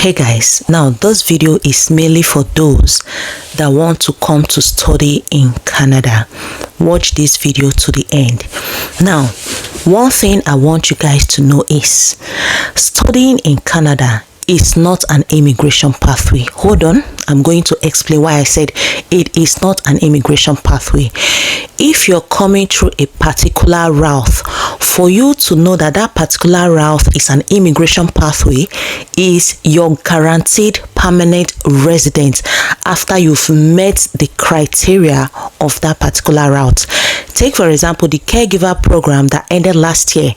Hey guys, now this video is mainly for those that want to come to study in Canada. Watch this video to the end. Now, one thing I want you guys to know is studying in Canada is not an immigration pathway. Hold on, I'm going to explain why I said it is not an immigration pathway. If you're coming through a particular route, for you to know that that particular route is an immigration pathway is you're guaranteed permanent residence after you've met the criteria of that particular route. Take for example the caregiver program that ended last year.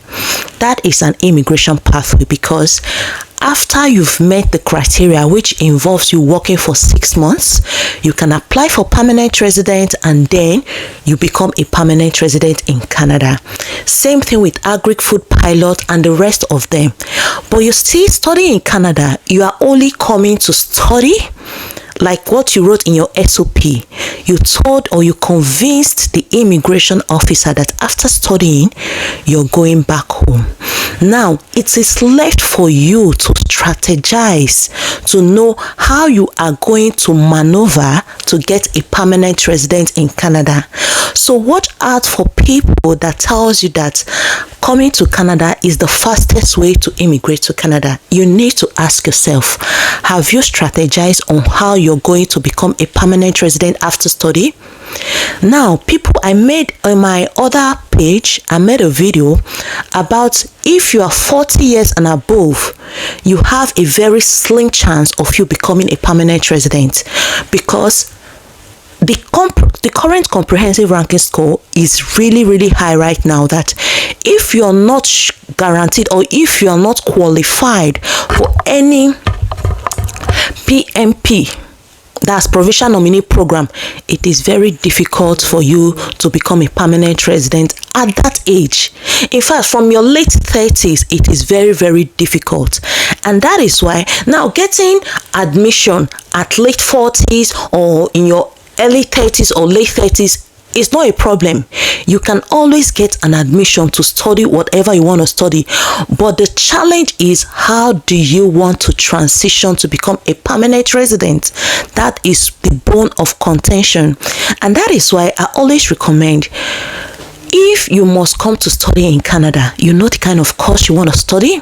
That is an immigration pathway because after you've met the criteria, which involves you working for 6 months, you can apply for permanent residence and then you become a permanent resident in Canada. Same thing with Agri-Food Pilot and the rest of them. But you see, studying in Canada, you are only coming to study like what you wrote in your SOP. You told or you convinced the immigration officer that after studying, you're going back home. Now, it is left for you to strategize to know how you are going to maneuver to get a permanent residence in Canada. So watch out for people that tells you that coming to Canada is the fastest way to immigrate to Canada. You need to ask yourself, have you strategized on how you're going to become a permanent resident after study? Now, people, I made on my other page, I made a video about if you are 40 years and above, you have a very slim chance of you becoming a permanent resident because the current comprehensive ranking score is really high right now, that if you're not guaranteed or if you're not qualified for any PNP, that's provincial nominee program, it is very difficult for you to become a permanent resident at that age. In fact, from your late 30s, it is very difficult. And that is why now getting admission at late 40s or in your early 30s or late 30s is not a problem. You can always get an admission to study whatever you want to study. But the challenge is, how do you want to transition to become a permanent resident? That is the bone of contention. And that is why I always recommend, if you must come to study in Canada, you know the kind of course you want to study,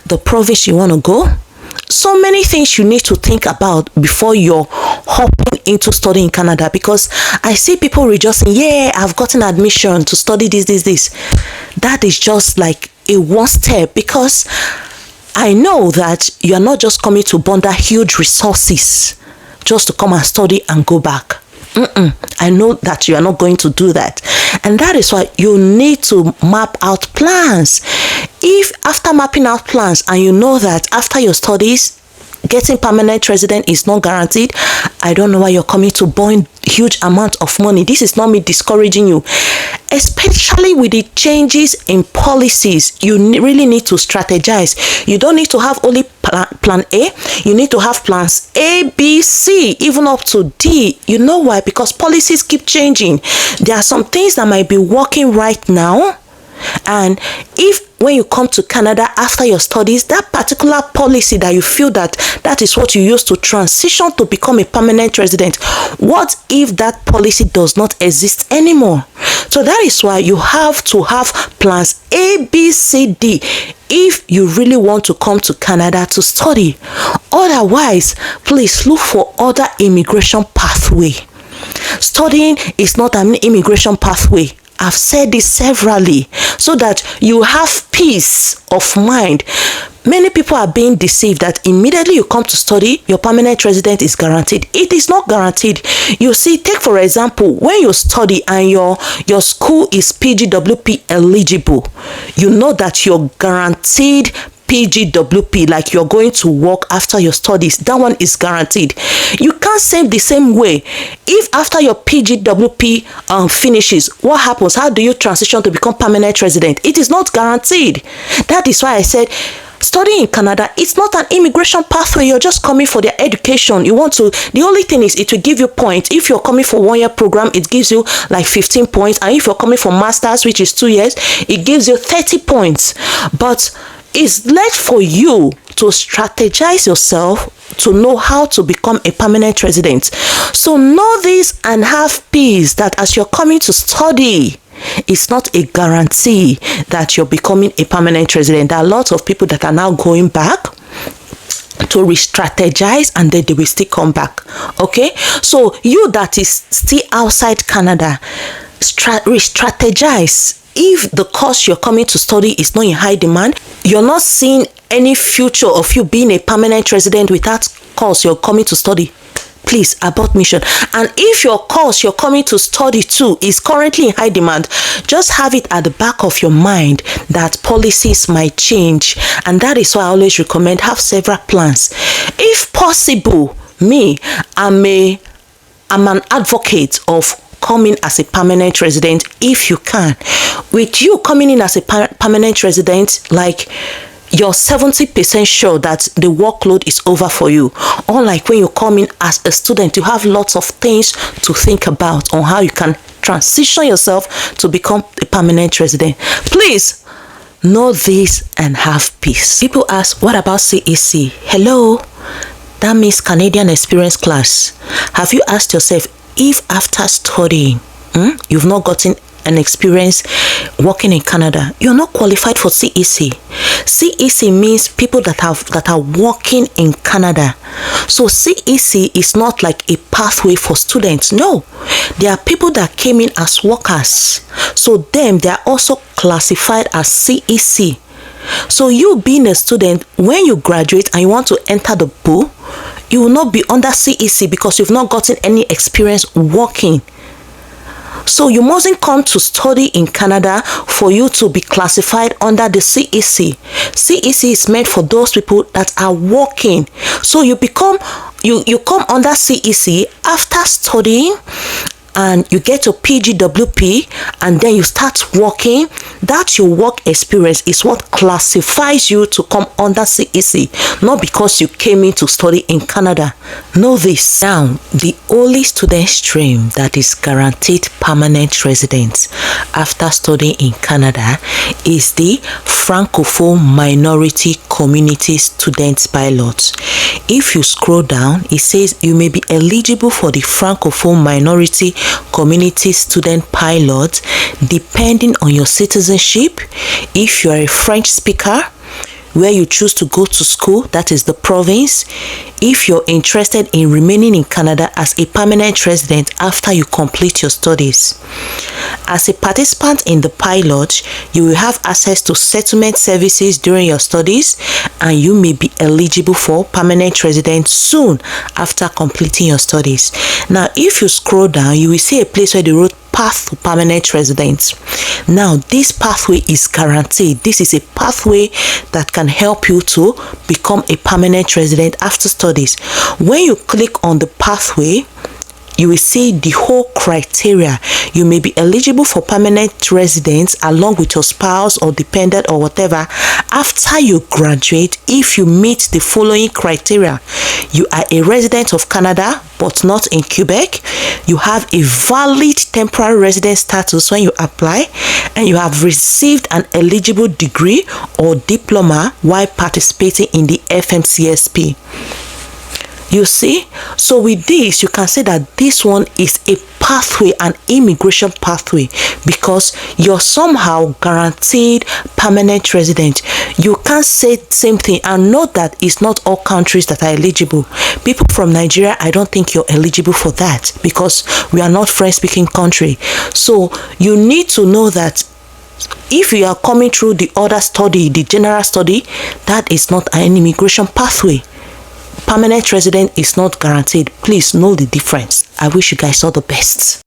the province you want to go. So many things you need to think about before you're hopping into studying in Canada, because I see people rejoicing, yeah, I've gotten admission to study this. That is just like a one step, because I know that you're not just coming to bundle huge resources just to come and study and go back. I know that you are not going to do that. And that is why you need to map out plans. If after mapping out plans and you know that after your studies, getting permanent resident is not guaranteed, I don't know why you're coming to burn huge amount of money. This is not me discouraging you. Especially with the changes in policies, you really need to strategize. You don't need to have only plan A. You need to have plans A, B, C, even up to D. You know why? Because policies keep changing. There are some things that might be working right now, and if when you come to Canada after your studies, that particular policy that you feel that is what you use to transition to become a permanent resident, what if that policy does not exist anymore? So that is why you have to have plans A, B, C, D if you really want to come to Canada to study. Otherwise, please look for other immigration pathway. Studying is not an immigration pathway. I've said this severally, so that you have peace of mind. Many people are being deceived that immediately you come to study, your permanent resident is guaranteed. It is not guaranteed. You see, take for example, when you study and your school is PGWP eligible, you know that you're guaranteed PGWP, like you're going to work after your studies. That one is guaranteed. You can't say the same way. If after your PGWP finishes, what happens? How do you transition to become permanent resident? It is not guaranteed. That is why I said studying in Canada, it's not an immigration pathway. You're just coming for their education. The only thing is it will give you points. If you're coming for 1 year program, it gives you like 15 points. And if you're coming for masters, which is 2 years, it gives you 30 points. But it's left for you to strategize yourself to know how to become a permanent resident. So know this and have peace that as you're coming to study, it's not a guarantee that you're becoming a permanent resident. There are lots of people that are now going back to re-strategize and then they will still come back. Okay, so you that is still outside Canada, re-strategize. If the course you're coming to study is not in high demand, you're not seeing any future of you being a permanent resident with that course you're coming to study, please abort mission. And if your course you're coming to study too is currently in high demand, just have it at the back of your mind that policies might change. And that is why I always recommend have several plans. If possible, I'm an advocate of coming as a permanent resident if you can. With you coming in as a permanent resident, like you're 70% sure that the workload is over for you. Unlike when you come in as a student, you have lots of things to think about on how you can transition yourself to become a permanent resident. Please know this and have peace. People ask, what about CEC? Hello, that means Canadian Experience Class. Have you asked yourself if after studying, you've not gotten an experience working in Canada, you're not qualified for CEC. CEC means people that are working in Canada. So CEC is not like a pathway for students. No, there are people that came in as workers. So them, they are also classified as CEC. So you being a student, when you graduate and you want to enter the pool, you will not be under CEC because you've not gotten any experience working. So you mustn't come to study in Canada for you to be classified under the CEC. CEC is meant for those people that are working. So you come under CEC after studying, and you get your PGWP, and then you start working. That your work experience is what classifies you to come under CEC, not because you came in to study in Canada. Know this. Now, the only student stream that is guaranteed permanent residence after studying in Canada is the Francophone Minority Community Student Pilot. If you scroll down, it says you may be eligible for the Francophone Minority Community Student Pilot depending on your citizenship. If you are a French speaker, where you choose to go to school, that is the province. If you're interested in remaining in Canada as a permanent resident after you complete your studies. As a participant in the pilot, you will have access to settlement services during your studies, and you may be eligible for permanent residence soon after completing your studies. Now, if you scroll down, you will see a place where they wrote path to permanent residence. Now, this pathway is guaranteed. This is a pathway that can help you to become a permanent resident after studies. When you click on the pathway, you will see the whole criteria. You may be eligible for permanent residence along with your spouse or dependent or whatever after you graduate if you meet the following criteria. You are a resident of Canada but not in Quebec. You have a valid temporary resident status when you apply, and you have received an eligible degree or diploma while participating in the FMCSP. You see, so with this, you can say that this one is a pathway, an immigration pathway, because you're somehow guaranteed permanent resident. You can't say the same thing and note that it's not all countries that are eligible. People from Nigeria, I don't think you're eligible for that because we are not French-speaking country. So you need to know that if you are coming through the other study, the general study, that is not an immigration pathway. Permanent resident is not guaranteed. Please know the difference. I wish you guys all the best.